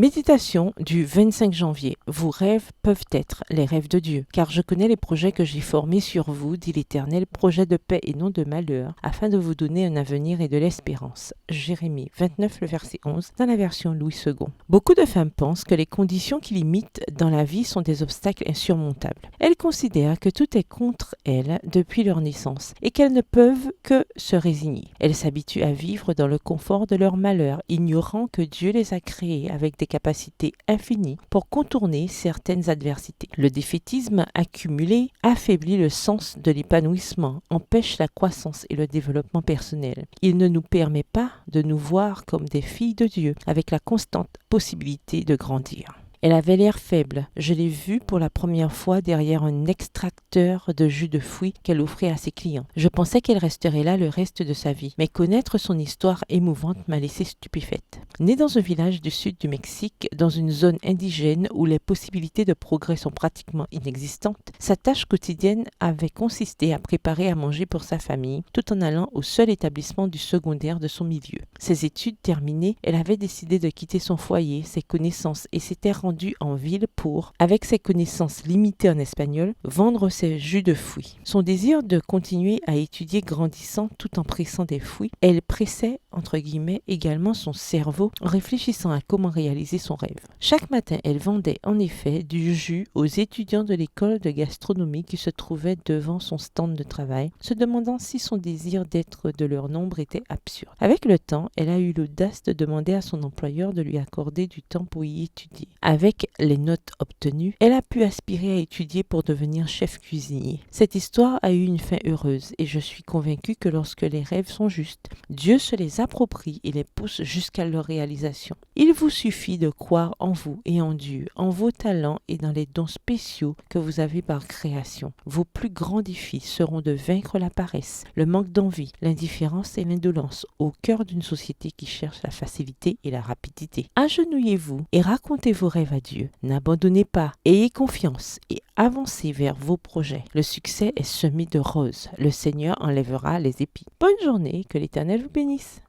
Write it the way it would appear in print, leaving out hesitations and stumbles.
Méditation du 25 janvier. Vos rêves peuvent être les rêves de Dieu, car je connais les projets que j'ai formés sur vous, dit l'Éternel, projets de paix et non de malheur, afin de vous donner un avenir et de l'espérance. Jérémie 29, le verset 11, dans la version Louis II. Beaucoup de femmes pensent que les conditions qui limitent dans la vie sont des obstacles insurmontables. Elles considèrent que tout est contre elles depuis leur naissance et qu'elles ne peuvent que se résigner. Elles s'habituent à vivre dans le confort de leur malheur, ignorant que Dieu les a créées avec des capacités infinies pour contourner certaines adversités. Le défaitisme accumulé affaiblit le sens de l'épanouissement, empêche la croissance et le développement personnel. Il ne nous permet pas de nous voir comme des filles de Dieu, avec la constante possibilité de grandir. Elle avait l'air faible. Je l'ai vue pour la première fois derrière un extracteur de jus de fruits qu'elle offrait à ses clients. Je pensais qu'elle resterait là le reste de sa vie, mais connaître son histoire émouvante m'a laissé stupéfaite. Née dans un village du sud du Mexique, dans une zone indigène où les possibilités de progrès sont pratiquement inexistantes, sa tâche quotidienne avait consisté à préparer à manger pour sa famille, tout en allant au seul établissement du secondaire de son milieu. Ses études terminées, elle avait décidé de quitter son foyer, ses connaissances et s'était rendue en ville pour, avec ses connaissances limitées en espagnol, vendre ses jus de fruits. Son désir de continuer à étudier grandissant tout en pressant des fruits, elle pressait, entre guillemets, également son cerveau en réfléchissant à comment réaliser son rêve. Chaque matin, elle vendait en effet du jus aux étudiants de l'école de gastronomie qui se trouvaient devant son stand de travail, se demandant si son désir d'être de leur nombre était absurde. Avec le temps, elle a eu l'audace de demander à son employeur de lui accorder du temps pour y étudier. Avec les notes obtenues, elle a pu aspirer à étudier pour devenir chef cuisinier. Cette histoire a eu une fin heureuse et je suis convaincue que lorsque les rêves sont justes, Dieu se les approprie et les pousse jusqu'à leur réalisation. Il vous suffit de croire en vous et en Dieu, en vos talents et dans les dons spéciaux que vous avez par création. Vos plus grands défis seront de vaincre la paresse, le manque d'envie, l'indifférence et l'indolence au cœur d'une société qui cherche la facilité et la rapidité. Agenouillez-vous et racontez vos rêves à Dieu. N'abandonnez pas, ayez confiance et avancez vers vos projets. Le succès est semé de roses. Le Seigneur enlèvera les épis. Bonne journée, que l'Éternel vous bénisse.